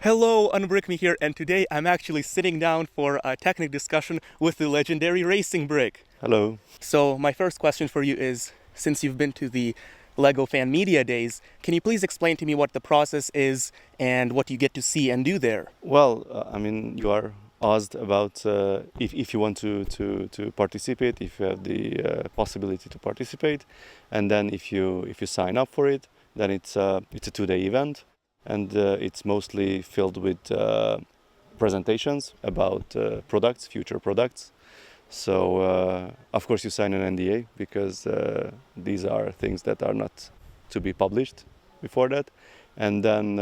Hello, Unbrick Me here, and today I'm actually sitting down for a Technic discussion with the legendary Racingbrick. Hello. So my first question for you is, since you've been to the LEGO Fan Media Days, can you please explain to me what the process is and what you get to see and do there? Well, you are asked about if you want to participate, if you have the possibility to participate, and then if you sign up for it, then it's a 2-day event, and it's mostly filled with presentations about products, future products. So of course you sign an NDA because these are things that are not to be published before that, and then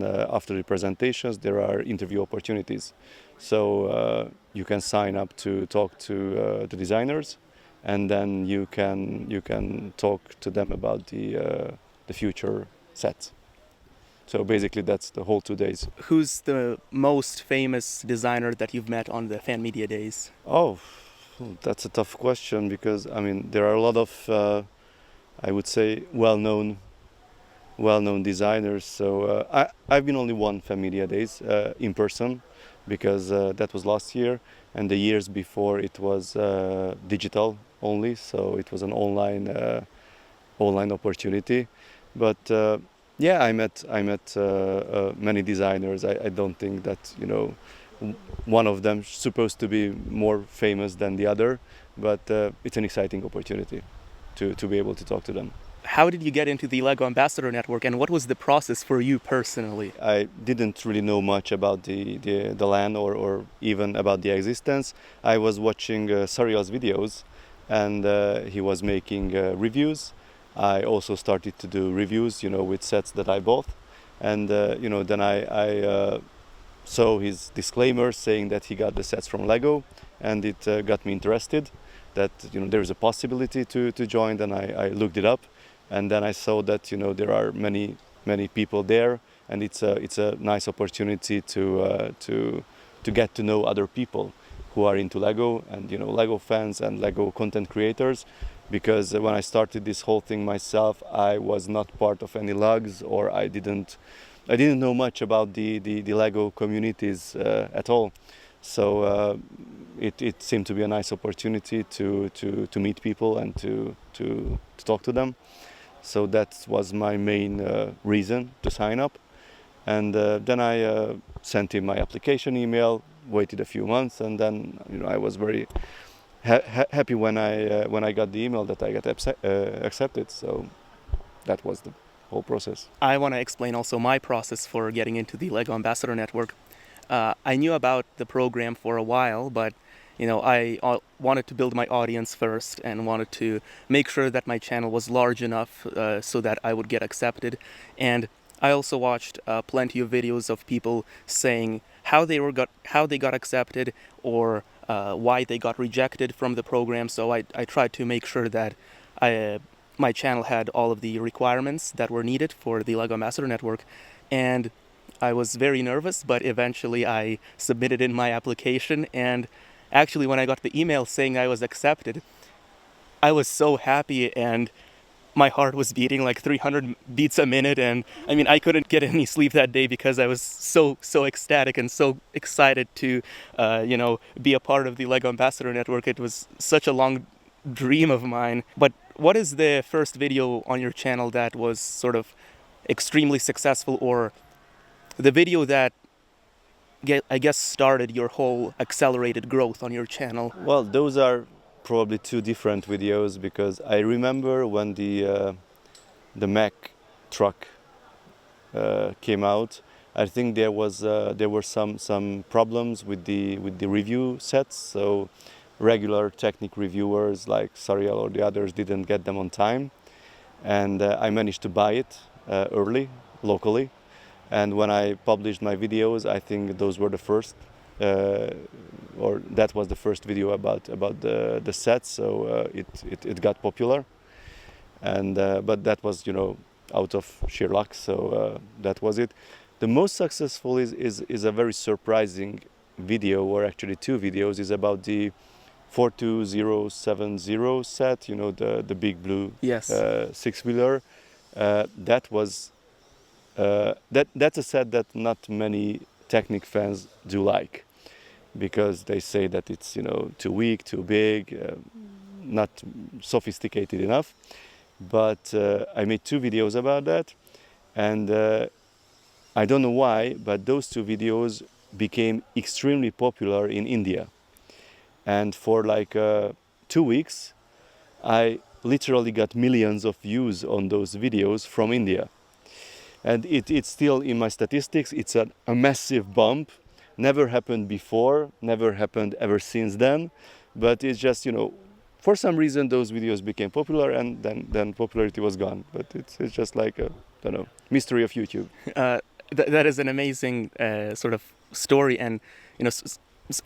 after the presentations there are interview opportunities. So you can sign up to talk to the designers, and then you can talk to them about the future sets. So basically that's the whole 2 days. Who's the most famous designer that you've met on the Fan Media Days? Oh, that's a tough question because there are a lot of I would say well-known designers. So I've been only one Fan Media Days in person because that was last year, and the years before it was digital only. So it was an online opportunity. But yeah, I met many designers. I don't think that one of them supposed to be more famous than the other, but it's an exciting opportunity to be able to talk to them. How did you get into the LEGO Ambassador Network, and what was the process for you personally? I didn't really know much about the land or even about the existence. I was watching Sariel's videos, and he was making reviews. I also started to do reviews, with sets that I bought, and then I saw his disclaimer saying that he got the sets from Lego, and it got me interested. That there is a possibility to join. Then I looked it up, and then I saw that there are many people there, and it's a nice opportunity to get to know other people who are into Lego, and Lego fans and Lego content creators. Because when I started this whole thing myself, I was not part of any lugs, or I didn't know much about the Lego communities at all. So it seemed to be a nice opportunity to meet people and to talk to them. So that was my main reason to sign up. And then I sent him my application email, waited a few months, and then I was very happy when I got the email that I got accepted. So that was the whole process. I want to explain also my process for getting into the LEGO Ambassador Network. I knew about the program for a while, but I wanted to build my audience first and wanted to make sure that my channel was large enough so that I would get accepted. And I also watched plenty of videos of people saying how they got accepted, or why they got rejected from the program. So I tried to make sure that my channel had all of the requirements that were needed for the LEGO Ambassador Network. And I was very nervous, but eventually I submitted in my application, and actually when I got the email saying I was accepted, I was so happy, and my heart was beating like 300 beats a minute, and I couldn't get any sleep that day because I was so ecstatic and so excited to be a part of the LEGO Ambassador Network. It was such a long dream of mine. But what is the first video on your channel that was sort of extremely successful, or the video that I guess started your whole accelerated growth on your channel? Well, those are probably two different videos, because I remember when the Mac truck came out. I think there were some problems with the review sets, so regular Technic reviewers like Sariel or the others didn't get them on time, and I managed to buy it early locally. And when I published my videos, I think those were the first, or that was the first video about the set. So it got popular, and but that was out of sheer luck. So that was it. The most successful is a very surprising video, or actually two videos, is about the 42070 set. The big blue Yes. six-wheeler. That was that's a set that not many Technic fans do like, because they say that it's, you know, too weak, too big, not sophisticated enough. But I made 2 videos about that, and I don't know why, but those 2 videos became extremely popular in India. And for like 2 weeks, I literally got millions of views on those videos from India. And it's still in my statistics. It's a massive bump. Never happened before, never happened ever since then. But it's just, you know, for some reason those videos became popular, and then popularity was gone. But it's just like a, I don't know, mystery of YouTube. That is an amazing sort of story, and you know,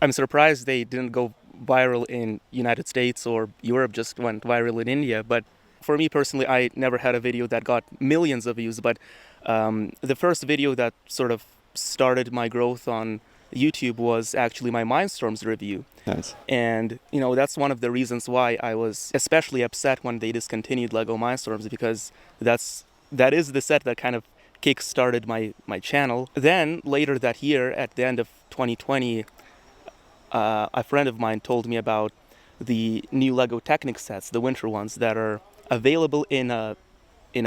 I'm surprised they didn't go viral in United States or Europe, just went viral in India. But for me personally, I never had a video that got millions of views. But the first video that sort of started my growth on YouTube was actually my Mindstorms review. Nice. And you know, that's one of the reasons why I was especially upset when they discontinued LEGO Mindstorms, because that is the set that kind of kick-started my channel. Then later that year, at the end of 2020, a friend of mine told me about the new LEGO Technic sets, the winter ones, that are available in a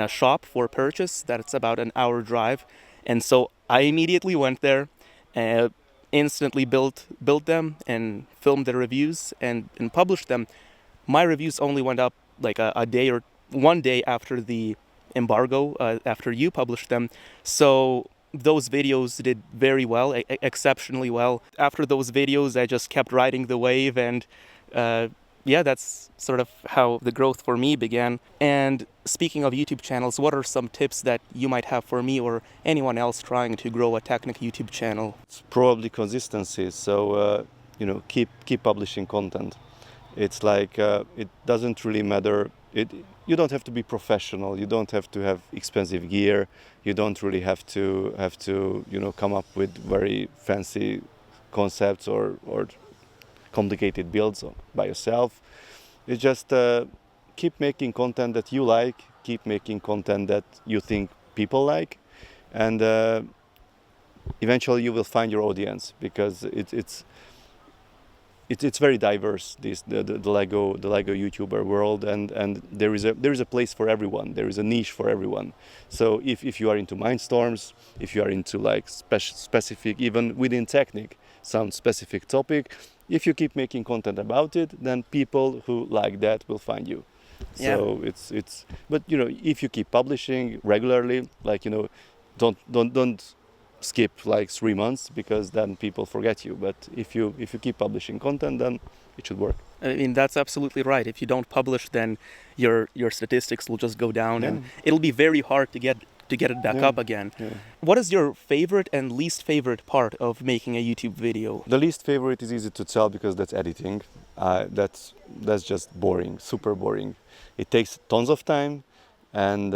shop for purchase. That's about an hour drive, and so I immediately went there, and instantly built them and filmed the reviews and published them. My reviews only went up like a day or 1 day after the embargo, after you published them. So those videos did very well, exceptionally well. After those videos, I just kept riding the wave, and yeah, that's sort of how the growth for me began. And speaking of YouTube channels, what are some tips that you might have for me or anyone else trying to grow a Technic YouTube channel? It's probably consistency. So you know, keep publishing content. It's like it doesn't really matter. You don't have to be professional. You don't have to have expensive gear. You don't really have to you know, come up with very fancy concepts or complicated builds by yourself. It's just keep making content that you like. Keep making content that you think people like, and eventually you will find your audience, because it's very diverse, the Lego YouTuber world, and there is a place for everyone. There is a niche for everyone. So if you are into Mindstorms, if you are into like specific, even within Technic, some specific topic, if you keep making content about it, then people who like that will find you. Yeah. So it's but you know, if you keep publishing regularly, like, you know, don't skip like 3 months, because then people forget you. But if you keep publishing content, then it should work. I mean, that's absolutely right. If you don't publish, then your statistics will just go down, and it'll be very hard to get it back up again. Yeah. What is your favorite and least favorite part of making a YouTube video? The least favorite is easy to tell, because that's editing. That's just boring, super boring. It takes tons of time, and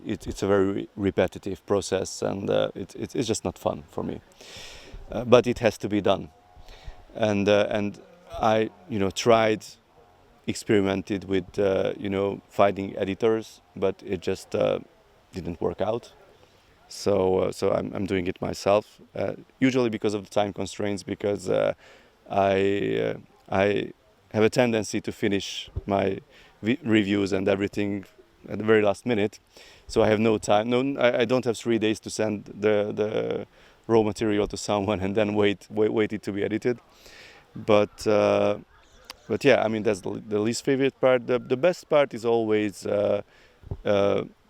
it's a very repetitive process, and it's just not fun for me. But it has to be done, and I, you know, experimented with you know, finding editors, but it just didn't work out. So I'm doing it myself, usually because of the time constraints, because I have a tendency to finish my reviews and everything at the very last minute. So I have no time. I don't have 3 days to send the raw material to someone and then wait it to be edited. But yeah, I mean, that's the least favorite part. The best part is always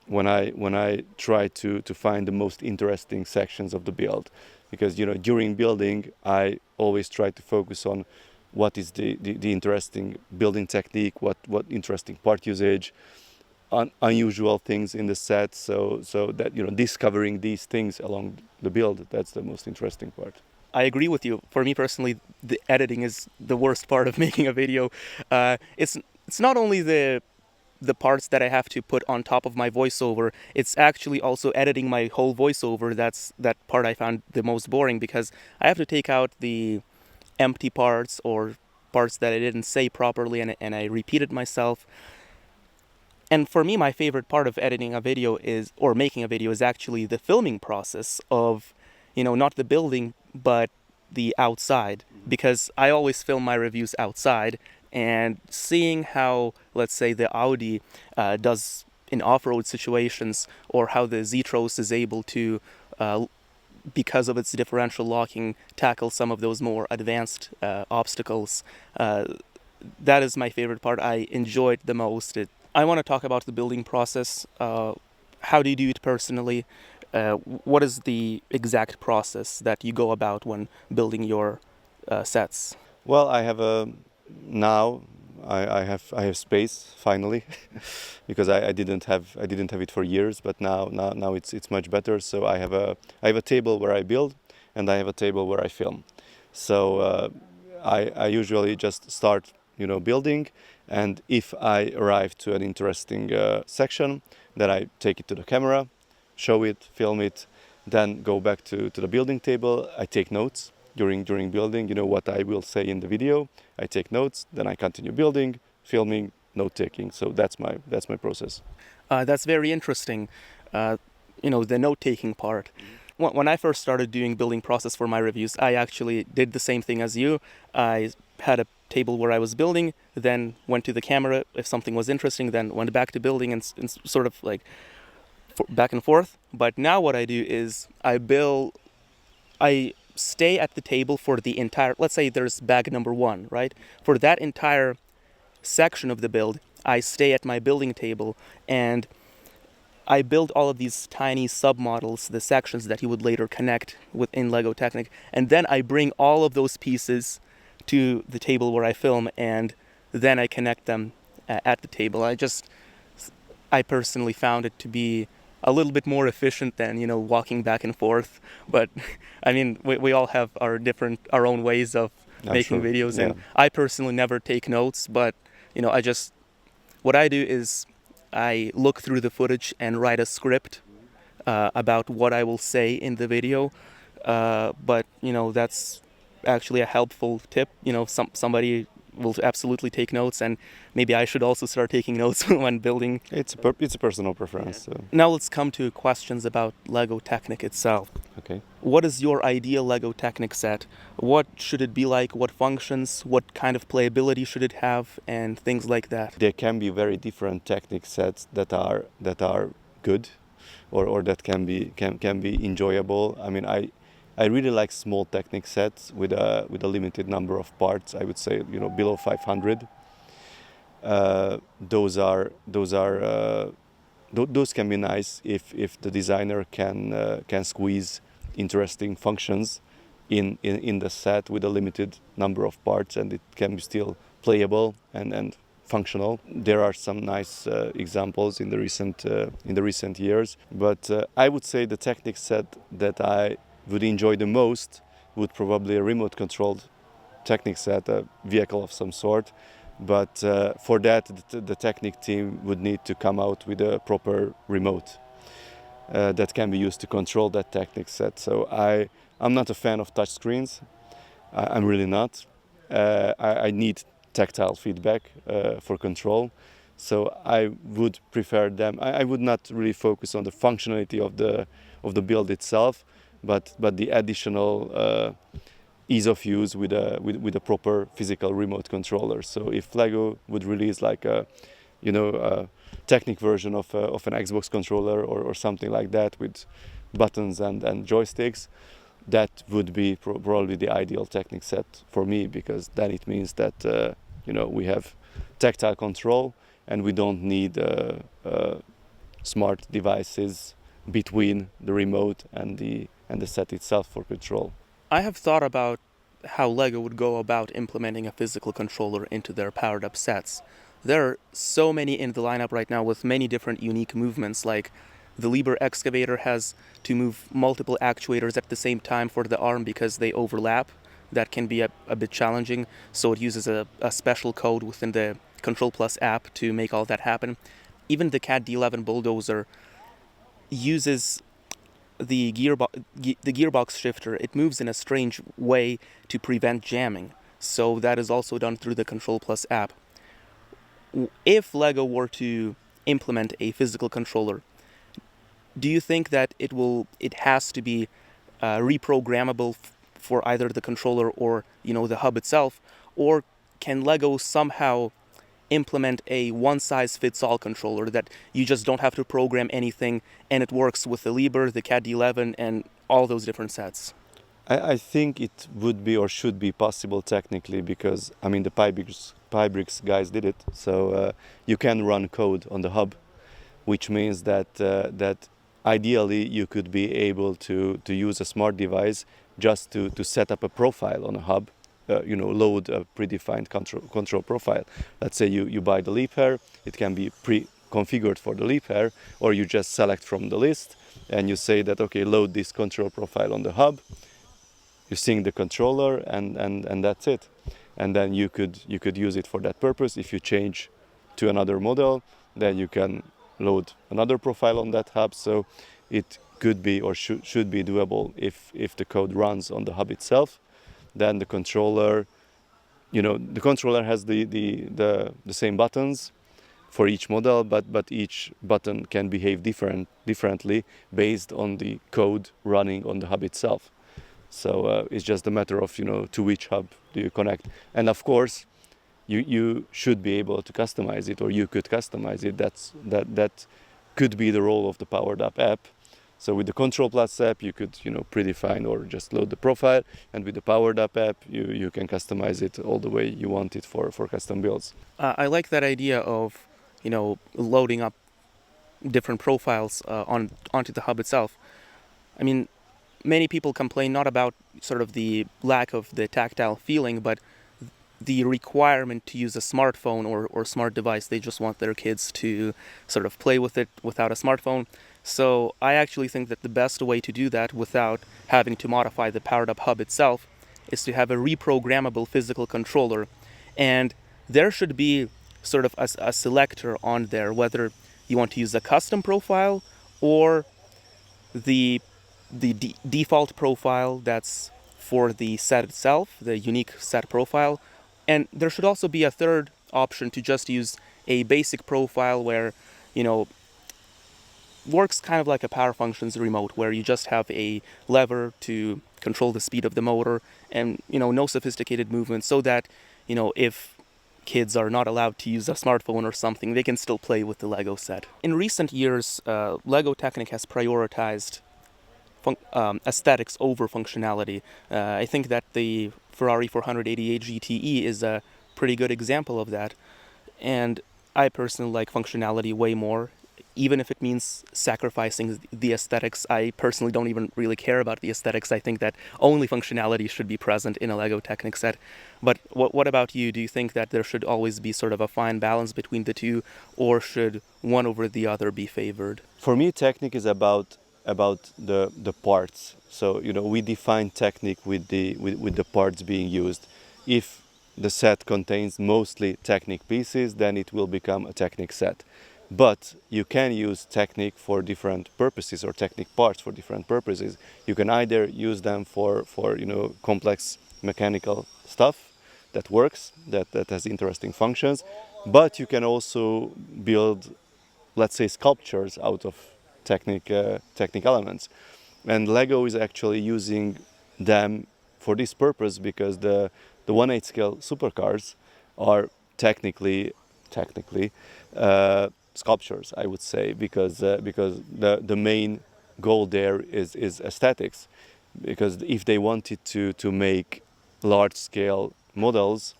when I try to find the most interesting sections of the build, because, you know, during building I always try to focus on what is the interesting building technique, what interesting part usage, unusual things in the set, so that, you know, discovering these things along the build, that's the most interesting part. I agree with you. For me personally, the editing is the worst part of making a video. It's not only the parts that I have to put on top of my voiceover, it's actually also editing my whole voiceover. That part I found the most boring, because I have to take out the empty parts or parts that I didn't say properly, and I repeated myself. And for me, my favorite part of editing a video is, or making a video, is actually the filming process of, not the building, but the outside. Because I always film my reviews outside, and seeing how, let's say, the Audi does in off-road situations, or how the Z-Tros is able to, because of its differential locking, tackle some of those more advanced obstacles. That is my favorite part. I enjoy it the most. I want to talk about the building process. How do you do it personally? What is the exact process that you go about when building your sets? Well, I have a now I have space finally because I didn't have it for years, but now it's much better. So I have a table where I build, and I have a table where I film. So I usually just start building, and if I arrive to an interesting section, then I take it to the camera, show it, film it, then go back to the building table. I take notes during building, what I will say in the video. I take notes, then I continue building, filming, note taking. So that's my process. That's very interesting. The note-taking part. When I first started doing building process for my reviews, I actually did the same thing as you. I had a table where I was building, then went to the camera if something was interesting, then went back to building, and sort of like back and forth. But now what I do is I stay at the table for the entire, let's say there's bag number 1, right? For that entire section of the build, I stay at my building table, and I build all of these tiny submodels, the sections that you would later connect within LEGO Technic, and then I bring all of those pieces to the table where I film, and then I connect them at the table. I personally found it to be a little bit more efficient than walking back and forth. But I mean, we all have our own ways of making Sure. videos, Yeah. and I personally never take notes. But what I do is I look through the footage and write a script about what I will say in the video. But that's actually a helpful tip. Somebody will absolutely take notes, and maybe I should also start taking notes when building. It's a personal preference. So. Now let's come to questions about LEGO Technic itself. Okay. What is your ideal LEGO Technic set? What should it be like? What functions? What kind of playability should it have? And things like that. There can be very different Technic sets that are good, or that can be enjoyable. I mean, I really like small Technic sets with a limited number of parts. I would say below 500. Those can be nice if the designer can squeeze interesting functions in the set with a limited number of parts, and it can be still playable and functional. There are some nice examples in the recent years, but I would say the Technic set that I would enjoy the most would probably a remote controlled Technic set, a vehicle of some sort. But for that, the Technic team would need to come out with a proper remote that can be used to control that Technic set. So I'm not a fan of touchscreens. I'm really not. I need tactile feedback for control. So I would prefer them. I would not really focus on the functionality of the build itself, but the additional ease of use with a proper physical remote controller. So if LEGO would release like a Technic version of an Xbox controller or something like that with buttons and joysticks, that would be probably the ideal Technic set for me, because then it means that we have tactile control and we don't need smart devices between the remote and the set itself for control. I have thought about how LEGO would go about implementing a physical controller into their powered-up sets. There are so many in the lineup right now with many different unique movements, like the Liber excavator has to move multiple actuators at the same time for the arm because they overlap. That can be a bit challenging, so it uses a special code within the Control Plus app to make all that happen. Even the CAT D11 bulldozer uses the gearbox shifter. It moves in a strange way to prevent jamming, so that is also done through the Control Plus app. If LEGO were to implement a physical controller, do you think that it has to be reprogrammable for either the controller or the hub itself, or can Lego somehow implement a one-size-fits-all controller that you just don't have to program anything and it works with the Liber, the CAD-11, and all those different sets? I think it would be or should be possible technically because I mean the Pybricks guys did it. So you can run code on the hub, which means that ideally you could be able to use a smart device just to set up a profile on a hub. Load a predefined control profile. Let's say you buy the leap hair, it can be pre-configured for the leap hair, or you just select from the list and you say that, okay, load this control profile on the hub. You sync the controller and that's it. And then you could use it for that purpose. If you change to another model, then you can load another profile on that hub. So it could be or should be doable if the code runs on the hub itself. Then the controller has the same buttons for each model, but each button can behave differently based on the code running on the hub itself. So it's just a matter of to which hub do you connect, and of course you should be able to customize it, or you could customize it. That could be the role of the Powered Up app. So with the Control Plus app, you could predefine or just load the profile, and with the Powered Up app, you can customize it all the way you want it for custom builds. I like that idea of loading up different profiles onto the hub itself. I mean, many people complain not about sort of the lack of the tactile feeling, but the requirement to use a smartphone or smart device. They just want their kids to sort of play with it without a smartphone. So I actually think that the best way to do that without having to modify the Powered Up hub itself is to have a reprogrammable physical controller. And there should be sort of a selector on there, whether you want to use a custom profile or the default profile that's for the set itself, the unique set profile. And there should also be a third option to just use a basic profile where, works kind of like a Power Functions remote, where you just have a lever to control the speed of the motor and, no sophisticated movement, so that, if kids are not allowed to use a smartphone or something, they can still play with the Lego set. In recent years, LEGO Technic has prioritized aesthetics over functionality. I think that the Ferrari 488 GTE is a pretty good example of that. And I personally like functionality way more, even if it means sacrificing the aesthetics. I personally don't even really care about the aesthetics. I think that only functionality should be present in a LEGO Technic set. But what about you? Do you think that there should always be sort of a fine balance between the two, or should one over the other be favored? For me, Technic is about the parts. So we define Technic with the parts being used. If the set contains mostly Technic pieces, then it will become a Technic set. But you can use Technic for different purposes, or Technic parts for different purposes. You can either use them for complex mechanical stuff that works, that has interesting functions, but you can also build, let's say, sculptures out of Technic elements. And Lego is actually using them for this purpose, because the 1/8 scale supercars are technically sculptures, I would say, because the main goal there is aesthetics. Because if they wanted to make large scale models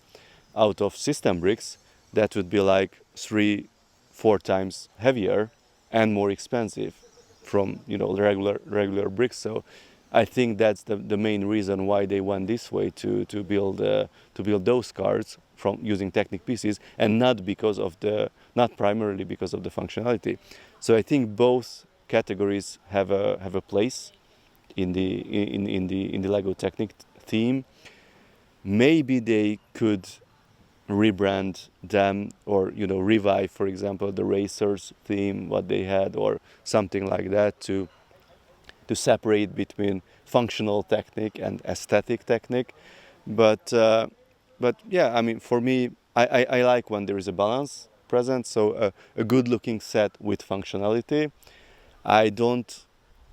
out of system bricks, that would be like 3-4 times heavier and more expensive from regular bricks. So I think that's the main reason why they went this way to build those cars from using Technic pieces, and not primarily because of the functionality. So I think both categories have a place in the LEGO Technic theme. Maybe they could rebrand them, or revive, for example, the racers theme, what they had, or something like that, to separate between functional Technic and aesthetic Technic. But yeah, I mean, for me, I like when there is a balance. present. So a good-looking set with functionality. I don't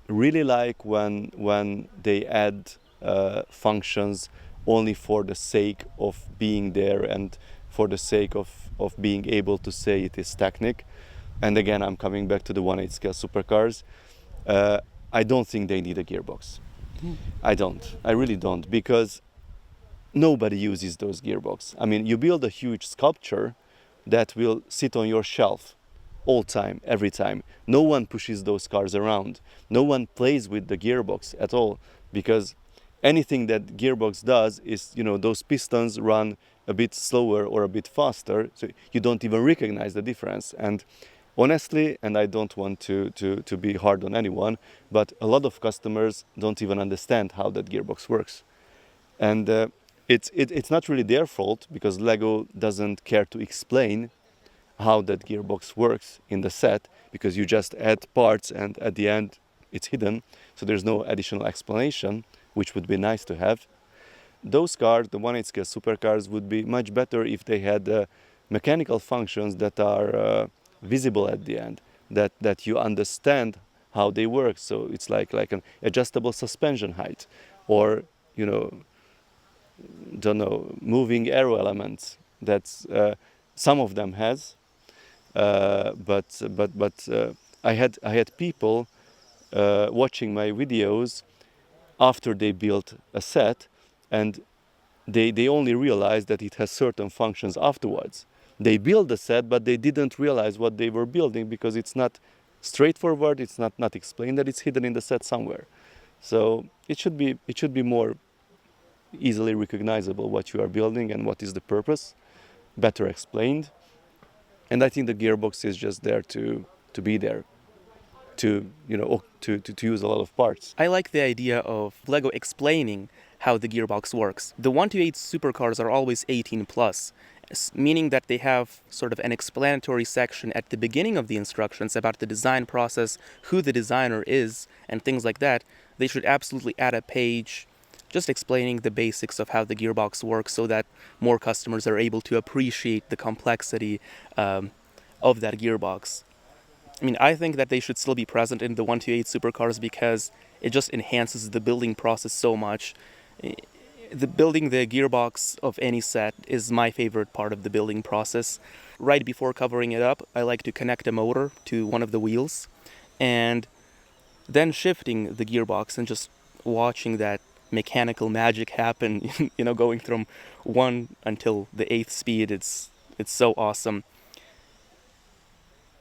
really like when they add functions only for the sake of being there and for the sake of being able to say it is Technic. And again, I'm coming back to the 1/8 scale supercars. I don't think they need a gearbox. I don't. I really don't, because nobody uses those gearbox. I mean, you build a huge sculpture that will sit on your shelf all time, every time. No one pushes those cars around. No one plays with the gearbox at all, because anything that gearbox does is, you know, those pistons run a bit slower or a bit faster, so you don't even recognize the difference. And honestly, and I don't want to be hard on anyone, but a lot of customers don't even understand how that gearbox works. And it's not really their fault, because LEGO doesn't care to explain how that gearbox works in the set, because you just add parts and at the end it's hidden, so there's no additional explanation, which would be nice to have. Those cars, the 1/8 scale supercars, would be much better if they had mechanical functions that are visible at the end, that you understand how they work. So it's like an adjustable suspension height, or, you know, don't know, moving aero elements. That's some of them has, but I had people watching my videos after they built a set, and they only realized that it has certain functions afterwards. They built the set, but they didn't realize what they were building, because it's not straightforward. It's not explained that it's hidden in the set somewhere. So it should be more easily recognizable what you are building and what is the purpose, better explained. And I think the gearbox is just there to be there, to, you know, to use a lot of parts. I like the idea of LEGO explaining how the gearbox works. The 1/8 supercars are always 18 plus, meaning that they have sort of an explanatory section at the beginning of the instructions about the design process, who the designer is, and things like that. They should absolutely add a page just explaining the basics of how the gearbox works, so that more customers are able to appreciate the complexity of that gearbox. I mean, I think that they should still be present in the 1/8 supercars, because it just enhances the building process so much. Building the gearbox of any set is my favorite part of the building process. Right before covering it up, I like to connect a motor to one of the wheels, and then shifting the gearbox and just watching that mechanical magic happen, you know, going from 1 until the 8th speed. It's so awesome.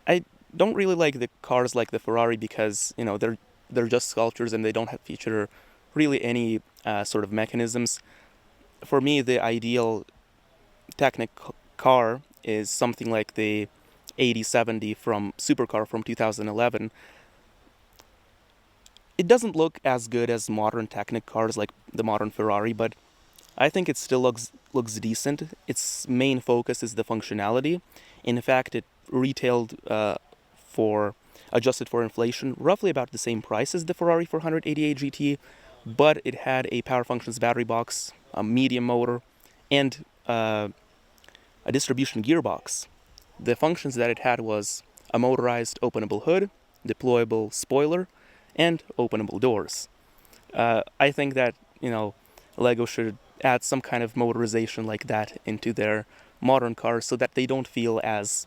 I don't really like the cars like the Ferrari, because, you know, they're just sculptures and they don't feature really any sort of mechanisms. For me, the ideal Technic car is something like the 8070 from Supercar from 2011. It doesn't look as good as modern Technic cars like the modern Ferrari, but I think it still looks decent. Its main focus is the functionality. In fact, it retailed for, adjusted for inflation, roughly about the same price as the Ferrari 488 GT, but it had a Power Functions battery box, a medium motor, and a distribution gearbox. The functions that it had was a motorized openable hood, deployable spoiler, and openable doors. I think that, you know, LEGO should add some kind of motorization like that into their modern cars, so that they don't feel as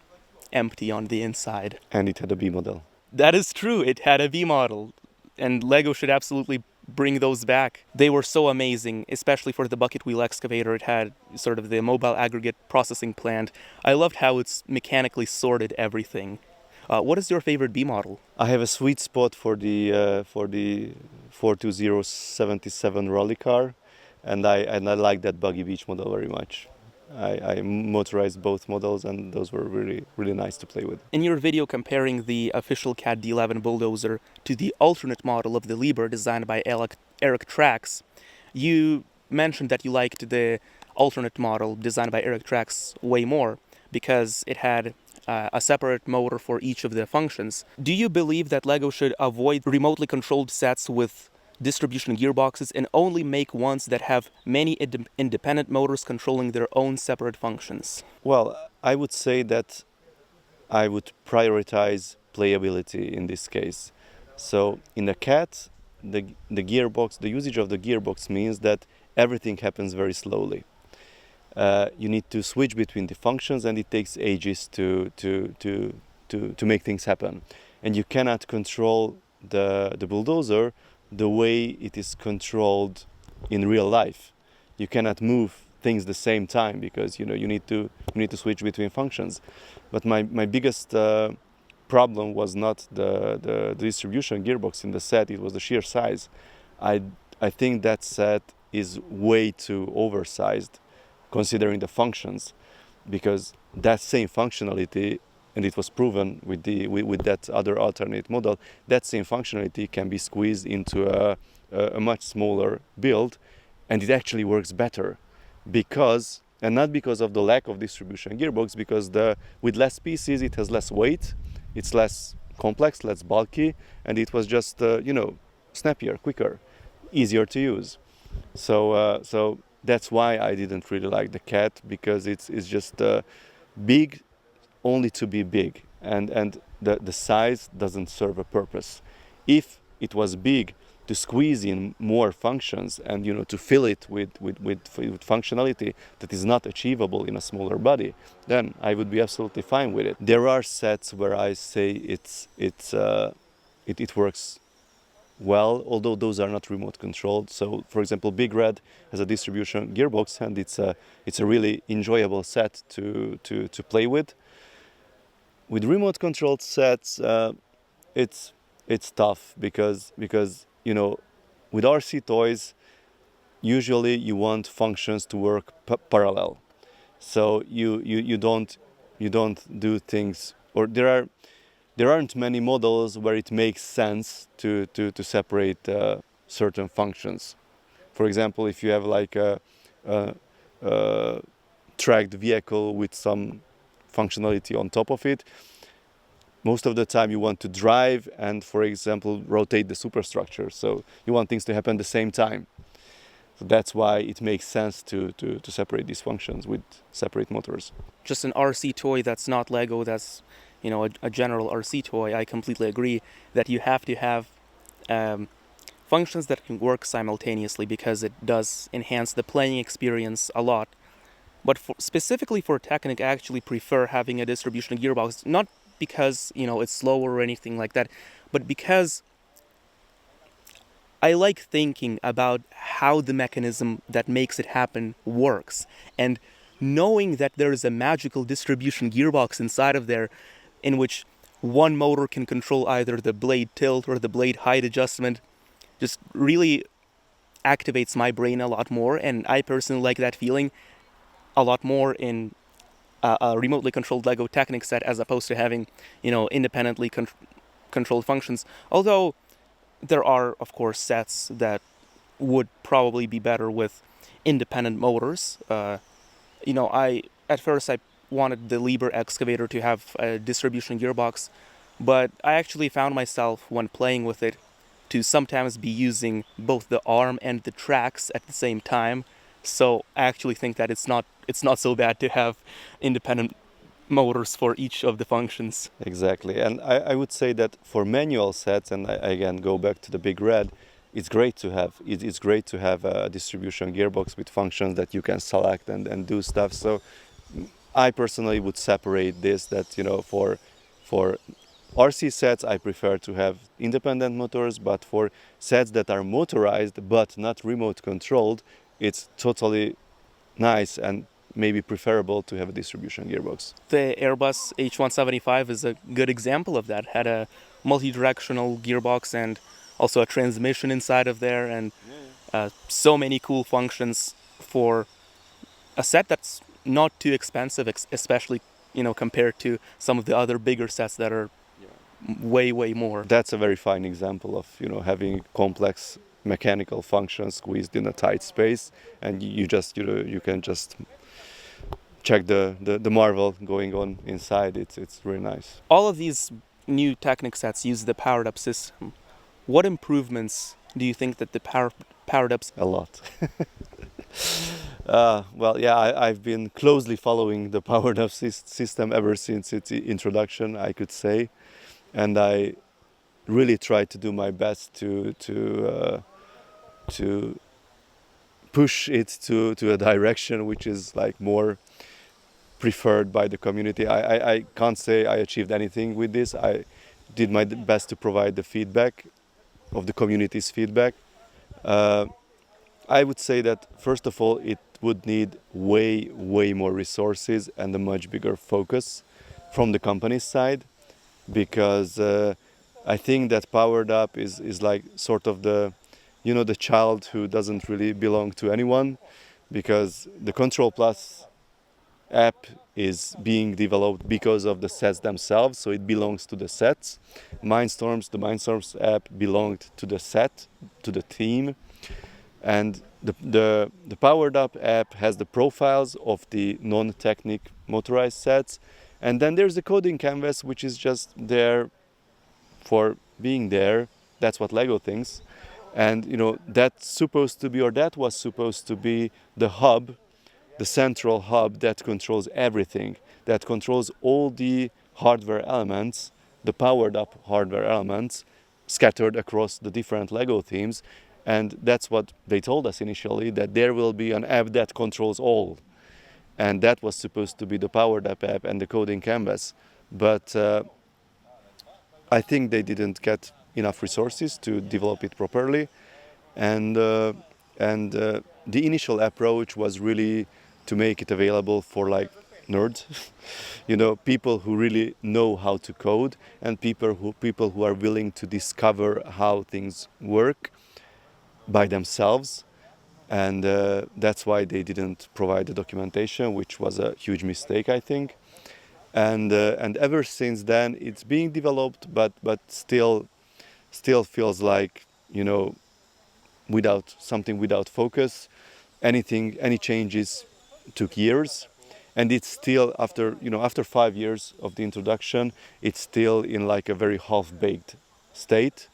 empty on the inside. And it had a B model. That is true, it had a V model, and LEGO should absolutely bring those back. They were so amazing, especially for the bucket wheel excavator. It had sort of the mobile aggregate processing plant. I loved how it's mechanically sorted everything. What is your favorite B model? I have a sweet spot for the 42077 rally car, and I like that buggy beach model very much. I motorized both models, and those were really nice to play with. In your video comparing the official CAT D11 bulldozer to the alternate model of the Liber designed by Eric Trax, you mentioned that you liked the alternate model designed by Eric Trax way more, because it had a separate motor for each of the functions. Do you believe that LEGO should avoid remotely controlled sets with distribution gearboxes and only make ones that have many independent motors controlling their own separate functions? Well, I would say that I would prioritize playability in this case. So in a cat, the gearbox, the usage of the gearbox means that everything happens very slowly. You need to switch between the functions, and it takes ages to make things happen. And you cannot control the bulldozer the way it is controlled in real life. You cannot move things the same time because you need to switch between functions. But my biggest problem was not the distribution gearbox in the set, it was the sheer size. I think that set is way too oversized considering the functions, because that same functionality, and it was proven with that other alternate model, that same functionality can be squeezed into a much smaller build, and it actually works better because, and not because of the lack of distribution gearbox, because with less pieces it has less weight, it's less complex, less bulky, and it was just snappier, quicker, easier to use. So that's why I didn't really like the cat, because it's just big only to be big, and the size doesn't serve a purpose. If it was big to squeeze in more functions and to fill it with functionality that is not achievable in a smaller body, then I would be absolutely fine with it. There are sets where I say it works well, although those are not remote controlled. So, for example, Big Red has a distribution gearbox, and it's a really enjoyable set to play with. With remote controlled sets, it's tough because with RC toys, usually you want functions to work parallel. So you don't do things, or there aren't many models where it makes sense to separate certain functions. For example, if you have like a tracked vehicle with some functionality on top of it, most of the time you want to drive and, for example, rotate the superstructure. So you want things to happen at the same time. So that's why it makes sense to separate these functions with separate motors. Just an RC toy that's not Lego, that's a general RC toy, I completely agree that you have to have functions that can work simultaneously, because it does enhance the playing experience a lot. But specifically for Technic, I actually prefer having a distribution gearbox, not because it's slower or anything like that, but because I like thinking about how the mechanism that makes it happen works, and knowing that there is a magical distribution gearbox inside of there in which one motor can control either the blade tilt or the blade height adjustment just really activates my brain a lot more, and I personally like that feeling a lot more in a remotely controlled LEGO Technic set, as opposed to having independently controlled functions. Although there are, of course, sets that would probably be better with independent motors. At first I wanted the Liebherr excavator to have a distribution gearbox, but I actually found myself, when playing with it, to sometimes be using both the arm and the tracks at the same time. So I actually think that it's not so bad to have independent motors for each of the functions. Exactly, and I would say that for manual sets, and I again go back to the Big Red, it's great to have a distribution gearbox with functions that you can select and do stuff. So I personally would separate this, that for RC sets I prefer to have independent motors, but for sets that are motorized but not remote controlled, it's totally nice and maybe preferable to have a distribution gearbox. The Airbus H175 is a good example of that. Had a multi-directional gearbox and also a transmission inside of there, and so many cool functions for a set that's not too expensive, especially compared to some of the other bigger sets that are way more. That's a very fine example of having complex mechanical functions squeezed in a tight space, and you can just check the marvel going on inside. It's really nice. All of these new Technic sets use the powered up system. What improvements do you think that the powered ups? A lot. Well, yeah, I've been closely following the powered up system ever since its introduction, I could say, and I really try to do my best to push it to a direction which is like more preferred by the community. I can't say I achieved anything with this. I did my best to provide the feedback of the community's feedback. Uh, I would say that first of all, it would need way more resources and a much bigger focus from the company's side, because I think that powered up is like sort of the, you know, the child who doesn't really belong to anyone, because the Control Plus app is being developed because of the sets themselves, so it belongs to the sets. The Mindstorms app belonged to the set, to the team, and the powered up app has the profiles of the non-Technic motorized sets, and then there's the coding canvas, which is just there for being there. That's what Lego thinks. And you know, that's supposed to be, or that was supposed to be, the hub, the central hub that controls everything, that controls all the hardware elements, the powered up hardware elements scattered across the different Lego themes. And that's what they told us initially, that there will be an app that controls all. And that was supposed to be the powered up app and the coding canvas. But I think they didn't get enough resources to develop it properly. And, uh, and the initial approach was really to make it available for like nerds, you know, people who really know how to code, and people who are willing to discover how things work by themselves. And that's why they didn't provide the documentation, which was a huge mistake, I think. And ever since then, it's being developed, but still feels like, you know, without focus. Any changes took years, and it's still, after, you know, after 5 years of the introduction, it's still in like a very half-baked state.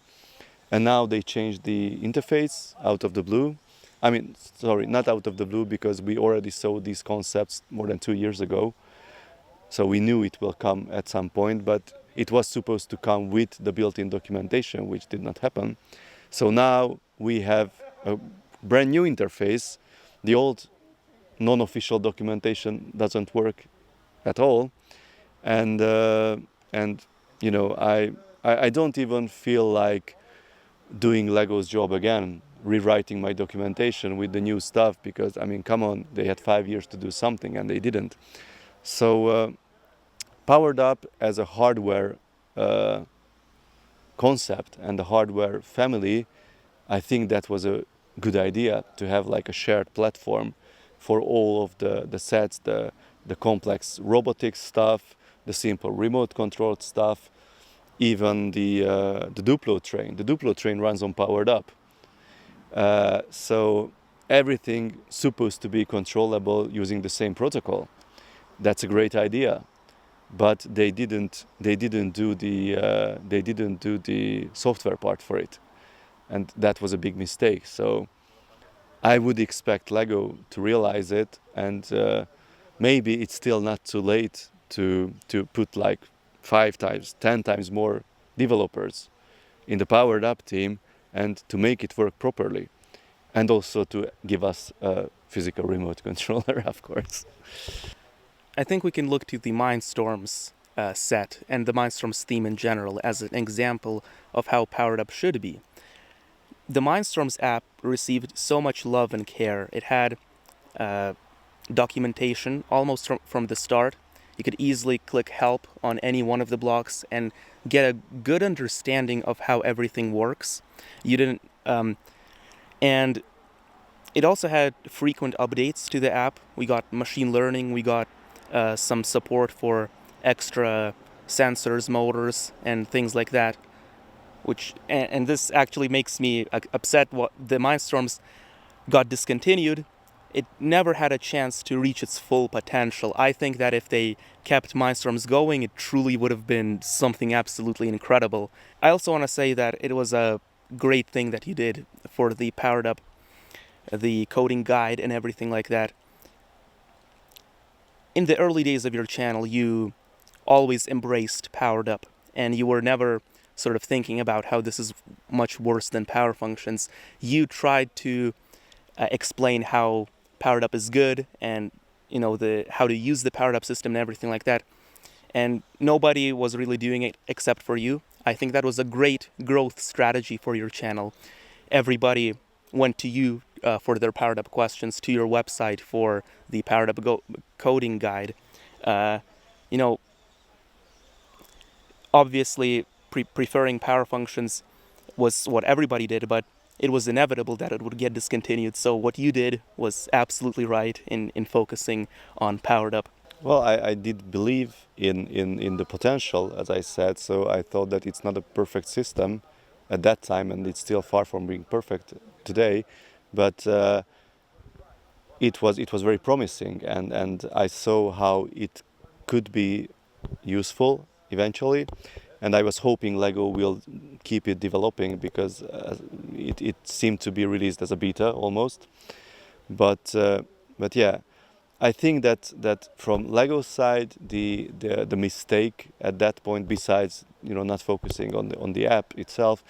And now they changed the interface out of the blue. I mean, sorry, not out of the blue, because we already saw these concepts more than 2 years ago. So we knew it will come at some point, but it was supposed to come with the built-in documentation, which did not happen. So now we have a brand new interface. The old non-official documentation doesn't work at all. And and you know, I don't even feel like doing Lego's job again, rewriting my documentation with the new stuff, because I mean, come on, they had 5 years to do something and they didn't. So powered up as a hardware concept and the hardware family, I think that was a good idea, to have like a shared platform for all of the sets, the complex robotics stuff, the simple remote controlled stuff, even the Duplo train. The Duplo train runs on powered up. So everything supposed to be controllable using the same protocol. That's a great idea, but they didn't do the software part for it, and that was a big mistake. So I would expect Lego to realize it, and maybe it's still not too late to put like 5 times, 10 times more developers in the powered up team, and to make it work properly, and also to give us a physical remote controller, of course. I think we can look to the Mindstorms set and the Mindstorms theme in general as an example of how powered up should be. The Mindstorms app received so much love and care. It had documentation almost from the start. You could easily click help on any one of the blocks and get a good understanding of how everything works. You didn't, and it also had frequent updates to the app. We got machine learning. We got some support for extra sensors, motors, and things like that. And this actually makes me upset. What the Mindstorms got discontinued, it never had a chance to reach its full potential. I think that if they kept Mindstorms going, it truly would have been something absolutely incredible. I also want to say that it was a great thing that you did for the powered up, the coding guide and everything like that. in the early days of your channel, you always embraced powered up, and you were never sort of thinking about how this is much worse than power functions. You tried to explain how powered up is good, and the how to use the powered up system and everything like that. And nobody was really doing it except for you. I think that was a great growth strategy for your channel. Everybody went to you for their powered up questions, to your website for the powered up coding guide. Uh, you know, Obviously, preferring power functions was what everybody did, but it was inevitable that it would get discontinued. So what you did was absolutely right in focusing on powered up. Well, I did believe in the potential, as I said, so I thought that it's not a perfect system at that time, and it's still far from being perfect today, but it was very promising, and I saw how it could be useful eventually, and I was hoping Lego will keep it developing because it seemed to be released as a beta almost, but yeah. I think that from Lego's side, the mistake at that point, besides not focusing on the app itself,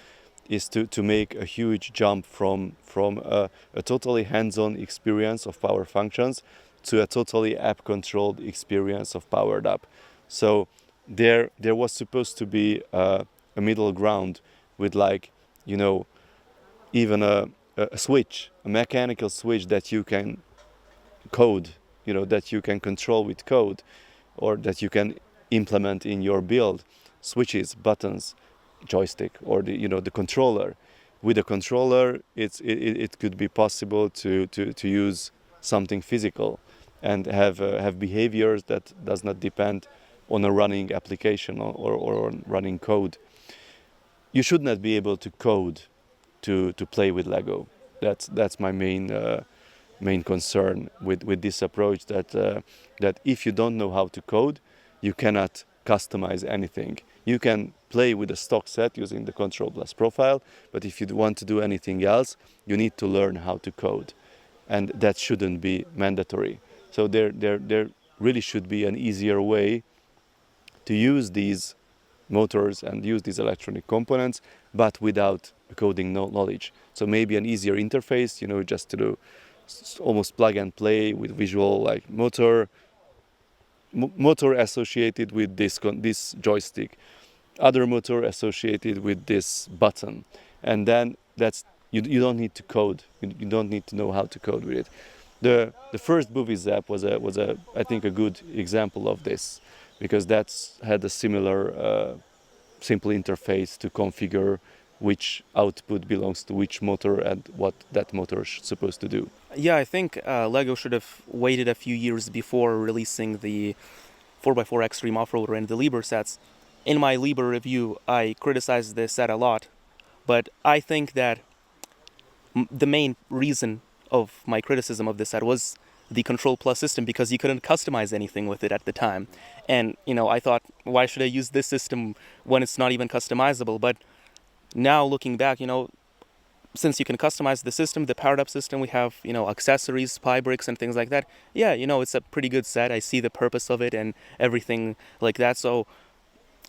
is to make a huge jump from a totally hands-on experience of power functions to a totally app-controlled experience of powered up. So there was supposed to be a middle ground with even a switch, a mechanical switch that you can code, that you can control with code, or that you can implement in your build, switches, buttons, joystick, or the controller. With a controller, it could be possible to use something physical and have behaviors that does not depend on a running application or on running code. You should not be able to code to play with Lego. That's my main concern with this approach, that if you don't know how to code, you cannot customize anything. You can play with a stock set using the Control Plus profile, but if you want to do anything else, you need to learn how to code, and that shouldn't be mandatory. So there really should be an easier way to use these motors and use these electronic components, but without coding knowledge. So maybe an easier interface, just to do almost plug and play with visual, like motor associated with this joystick, other motor associated with this button, and then you don't need to code. You don't need to know how to code with it. The first Boovies app was a I think a good example of this, because that's had a similar simple interface to configure which output belongs to which motor and what that motor is supposed to do. Yeah, I think Lego should have waited a few years before releasing the 4x4 Extreme Off-Roader and the Liber sets. In my Liber review, I criticized this set a lot, but I think that the main reason of my criticism of this set was the Control Plus system, because you couldn't customize anything with it at the time. And, I thought, why should I use this system when it's not even customizable? But now looking back, since you can customize the system, the powered up system, we have, accessories, spy bricks and things like that. Yeah, it's a pretty good set. I see the purpose of it and everything like that. So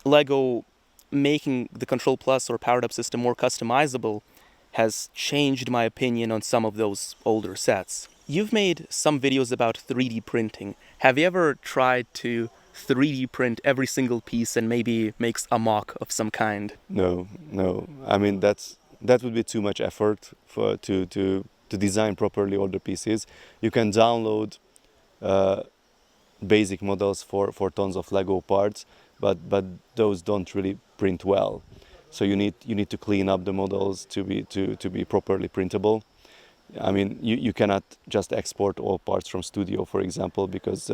Lego making the Control Plus or powered up system more customizable has changed my opinion on some of those older sets. You've made some videos about 3D printing. Have you ever tried to 3D print every single piece and maybe makes a mock of some kind? No. I mean, that would be too much effort to design properly all the pieces. You can download basic models for tons of Lego parts, but those don't really print well. So you need to clean up the models to be properly printable. I mean, you cannot just export all parts from Studio, for example, because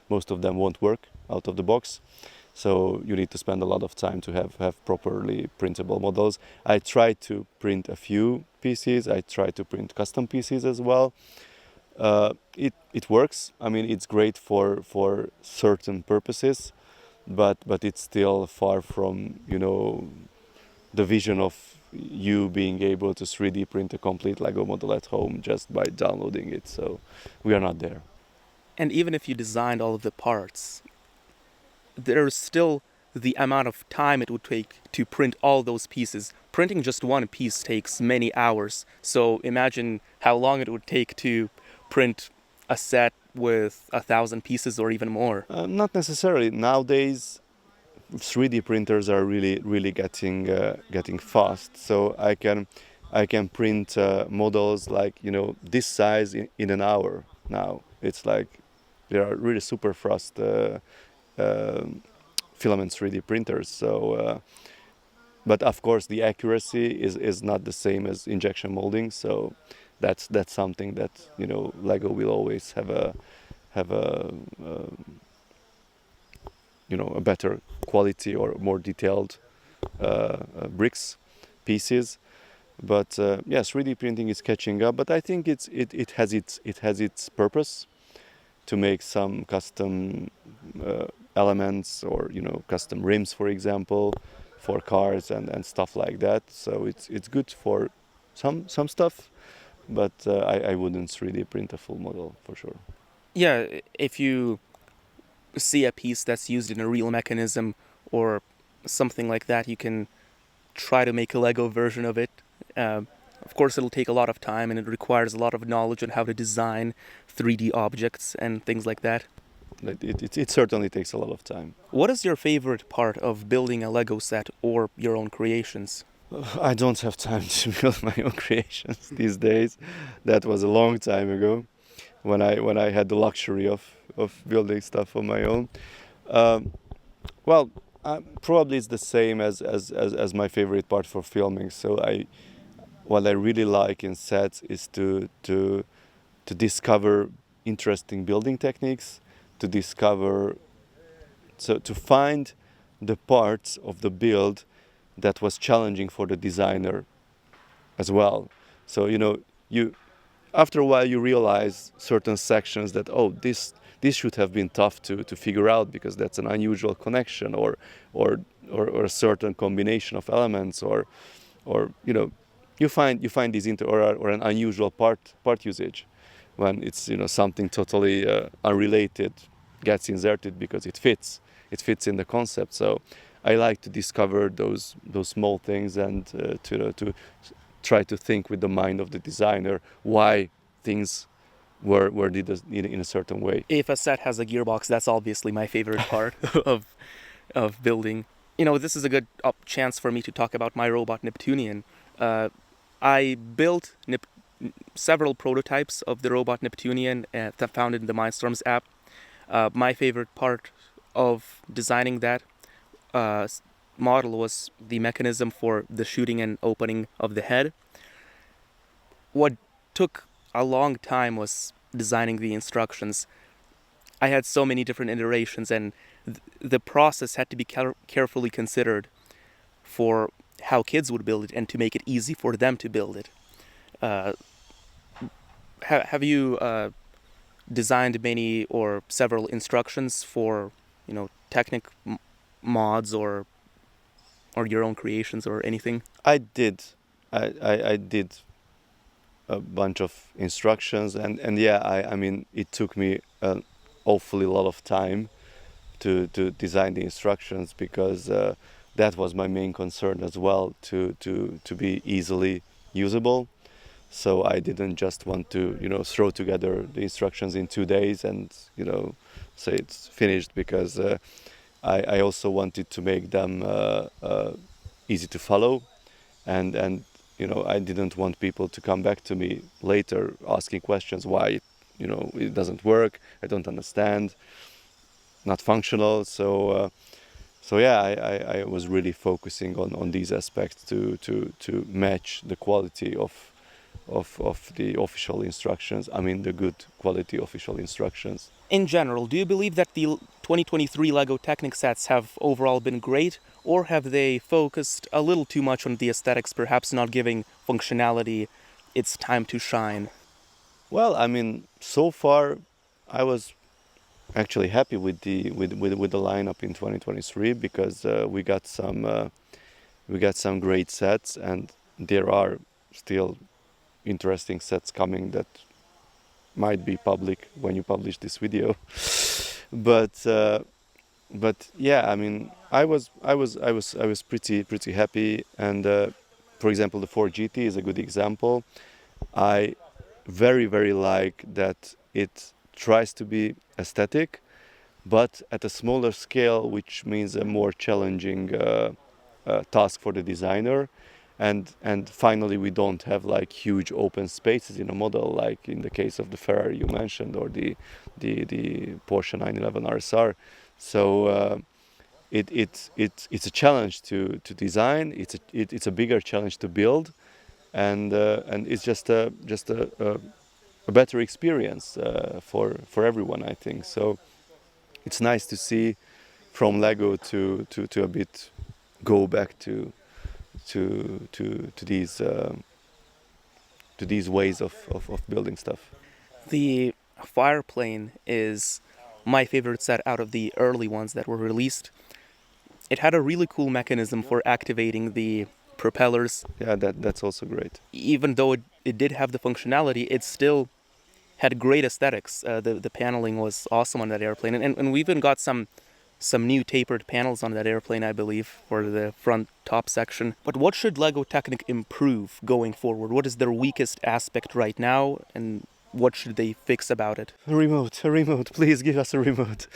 most of them won't work out of the box. So you need to spend a lot of time to have properly printable models. I tried to print a few pieces. I tried to print custom pieces as well. It works. I mean, it's great for certain purposes, but it's still far from the vision of you being able to 3D print a complete Lego model at home just by downloading it. So we are not there. And even if you designed all of the parts, there's still the amount of time it would take to print all those pieces. Printing just one piece takes many hours. So imagine how long it would take to print a set with 1,000 pieces or even more. Not necessarily. Nowadays, 3D printers are really getting fast. So I can print models like this size in an hour now. It's like they are really super fast filament 3D printers. So, but of course the accuracy is not the same as injection molding. So that's something that Lego will always have a better quality or more detailed bricks pieces. But yes, 3D printing is catching up. But I think it has its purpose to make some custom elements or custom rims, for example, for cars and stuff like that. So it's good for some stuff, but I wouldn't 3D print a full model for sure. Yeah, if you see a piece that's used in a real mechanism or something like that, you can try to make a Lego version of it. Of course, it'll take a lot of time and it requires a lot of knowledge on how to design 3D objects and things like that. It certainly takes a lot of time. What is your favorite part of building a Lego set or your own creations? I don't have time to build my own creations these days. That was a long time ago, when I had the luxury of building stuff on my own. Um, well, probably it's the same as my favorite part for filming. So what I really like in sets is to discover interesting building techniques, to discover to find the parts of the build that was challenging for the designer as well. So you after a while you realize certain sections that this should have been tough to figure out because that's an unusual connection or or a certain combination of elements or you find these or an unusual part usage when it's something totally unrelated gets inserted because it fits in the concept. So I like to discover those small things and to try to think with the mind of the designer why things were did in a certain way. If a set has a gearbox, that's obviously my favorite part of building. This is a good chance for me to talk about my robot Neptunian. I built several prototypes of the robot Neptunian that found in the Mindstorms app. My favorite part of designing that uh, model was the mechanism for the shooting and opening of the head. What took a long time was designing the instructions. I had so many different iterations, and the process had to be carefully considered for how kids would build it and to make it easy for them to build it. Uh, have you designed many or several instructions for Technic mods or your own creations or anything? I did. I did a bunch of instructions and yeah, I mean it took me an awfully lot of time to design the instructions because that was my main concern as well to be easily usable. So I didn't just want to throw together the instructions in 2 days and say it's finished because I also wanted to make them easy to follow and I didn't want people to come back to me later asking questions why it doesn't work, I don't understand, not functional. So yeah, I was really focusing on these aspects to match the quality of the official instructions. I mean the good quality official instructions. In general, do you believe that the 2023 LEGO Technic sets have overall been great, or have they focused a little too much on the aesthetics, perhaps not giving functionality its time to shine? Well, I mean, so far I was actually happy with the lineup in 2023 because we got some great sets and there are still interesting sets coming that might be public when you publish this video. but yeah, I mean, I was pretty happy. And for example, the Ford GT is a good example. I very like that it tries to be aesthetic, but at a smaller scale, which means a more challenging task for the designer. And finally, we don't have like huge open spaces in a model, like in the case of the Ferrari you mentioned, or the Porsche 911 RSR. So it's a challenge to design. It's a bigger challenge to build, and it's just a better experience for everyone, I think. So it's nice to see from Lego to a bit go back to these ways of building stuff. The fireplane is my favorite set out of the early ones that were released. It had a really cool mechanism for activating the propellers. Yeah, that's also great. Even though it did have the functionality, it still had great aesthetics. The paneling was awesome on that airplane, and we even got some new tapered panels on that airplane, I believe, for the front top section. But what should LEGO Technic improve going forward? What is their weakest aspect right now, and what should they fix about it? A remote, please give us a remote.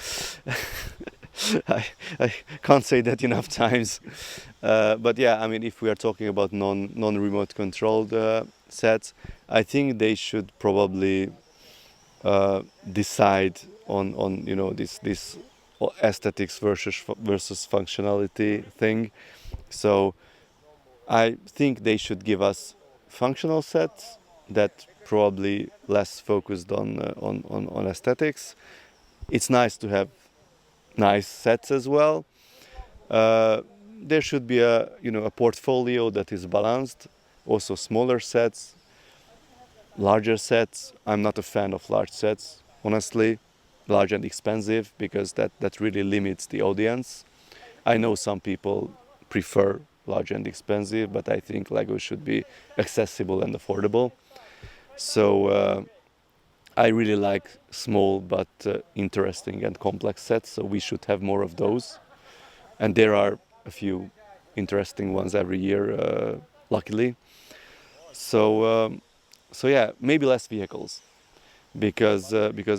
I can't say that enough times. But yeah, I mean, if we are talking about non-remote controlled sets, I think they should probably decide on this aesthetics versus functionality thing. So I think they should give us functional sets that probably less focused on aesthetics. It's nice to have nice sets as well. There should be a portfolio that is balanced. Also smaller sets, larger sets. I'm not a fan of large sets, honestly. Large and expensive, because that really limits the audience. I know some people prefer large and expensive, but I think Lego should be accessible and affordable. So I really like small but interesting and complex sets, so we should have more of those. And there are a few interesting ones every year, luckily. So yeah, maybe less vehicles, because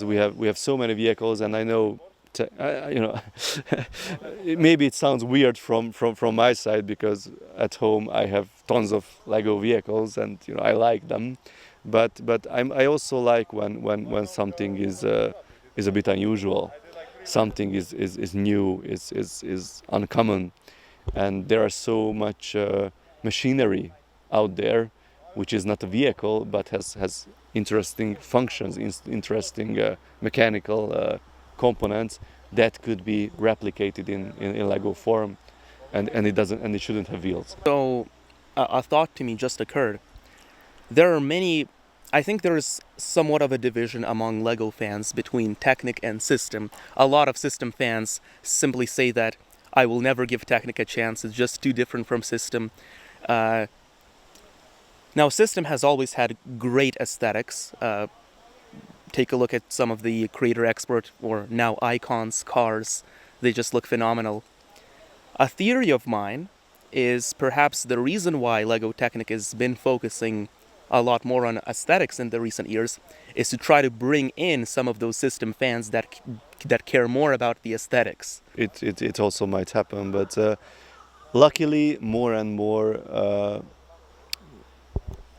we have so many vehicles, and I know maybe it sounds weird from my side, because at home I have tons of Lego vehicles, and I like them, but I also like when something is a bit unusual, something is new, is uncommon, and there are so much machinery out there, which is not a vehicle but has interesting functions, interesting mechanical components that could be replicated in Lego form, and it shouldn't have wheels. So, a thought to me just occurred. There are many. I think there's somewhat of a division among LEGO fans between Technic and System. A lot of System fans simply say that I will never give Technic a chance, it's just too different from System. Now, System has always had great aesthetics. Take a look at some of the Creator Expert, or now Icons, cars. They just look phenomenal. A theory of mine is perhaps the reason why LEGO Technic has been focusing a lot more on aesthetics in the recent years is to try to bring in some of those System fans that care more about the aesthetics. It also might happen, but luckily more and more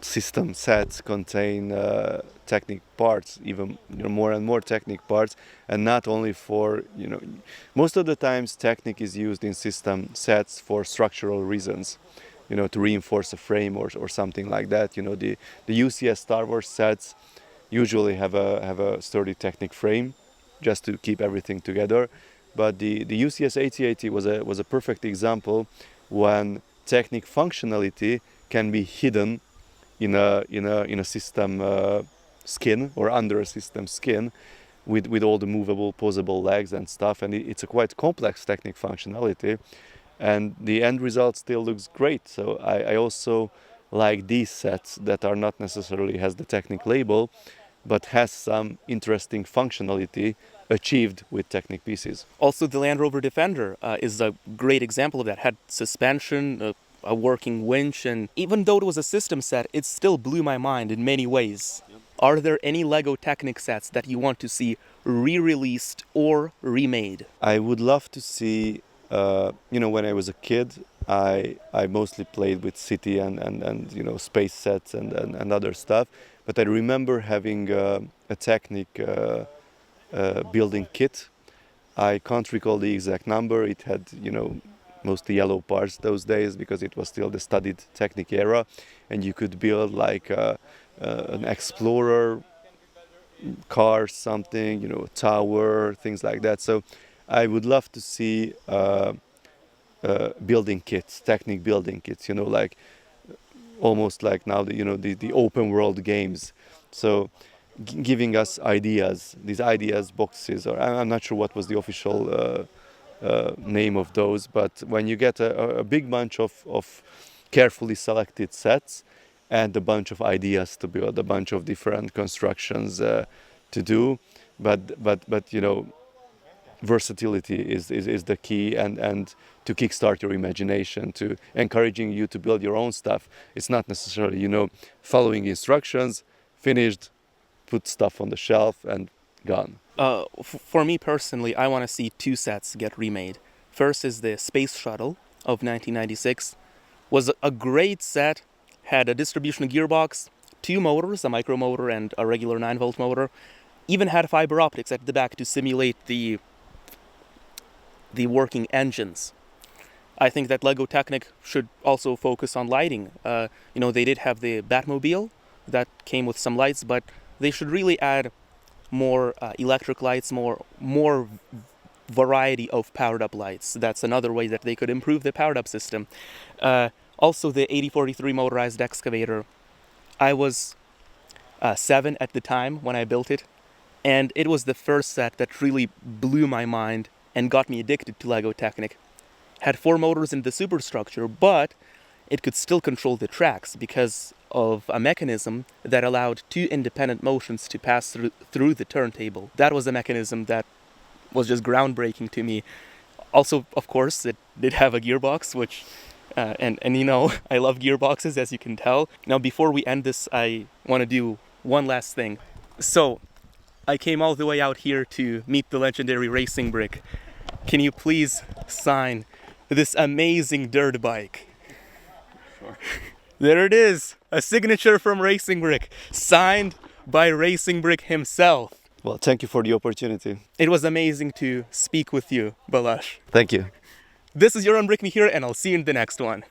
system sets contain Technic parts, even more and more Technic parts, and not only for most of the times Technic is used in system sets for structural reasons, to reinforce a frame or something like that. The UCS Star Wars sets usually have a sturdy Technic frame just to keep everything together, but the UCS 8080 was a perfect example when Technic functionality can be hidden in a system skin, or under a system skin, with all the movable posable legs and stuff, and it's a quite complex Technic functionality, and the end result still looks great. So I also like these sets that are not necessarily has the Technic label, but has some interesting functionality achieved with Technic pieces. Also, the Land Rover Defender is a great example of that. Had suspension, a working winch, and even though it was a system set, it still blew my mind in many ways. Yep. Are there any LEGO Technic sets that you want to see re-released or remade? I would love to see, when I was a kid, I mostly played with city and space sets and other stuff, but I remember having a Technic building kit. I can't recall the exact number. It had, mostly yellow parts those days because it was still the studied Technic era, and you could build like an explorer car, something, a tower, things like that. So I would love to see building kits, Technic building kits, like almost like now the open world games. So giving us ideas, these ideas boxes, or I'm not sure what was the official name of those, but when you get a big bunch of carefully selected sets and a bunch of ideas to build, a bunch of different constructions to do, but versatility is the key, and to kickstart your imagination, to encouraging you to build your own stuff. It's not necessarily following instructions, finished, put stuff on the shelf and gone. For me personally, I want to see two sets get remade. First is the Space Shuttle of 1996. Was a great set, had a distribution gearbox, two motors, a micro motor and a regular 9-volt motor, even had fiber optics at the back to simulate the working engines. I think that LEGO Technic should also focus on lighting. They did have the Batmobile that came with some lights, but they should really add more electric lights, more variety of powered up lights. That's another way that they could improve the powered up system. Also, the 8043 motorized excavator. I was 7 at the time when I built it, and it was the first set that really blew my mind and got me addicted to LEGO Technic. Had 4 motors in the superstructure, but it could still control the tracks because of a mechanism that allowed 2 independent motions to pass through the turntable. That was a mechanism that was just groundbreaking to me. Also, of course, it did have a gearbox, which, and I love gearboxes, as you can tell. Now, before we end this, I want to do one last thing. So, I came all the way out here to meet the legendary Racingbrick. Can you please sign this amazing dirt bike? Sure. There it is, a signature from Racingbrick, signed by Racingbrick himself. Well, thank you for the opportunity. It was amazing to speak with you, Balázs. Thank you. This is your Unbrick Me here, and I'll see you in the next one.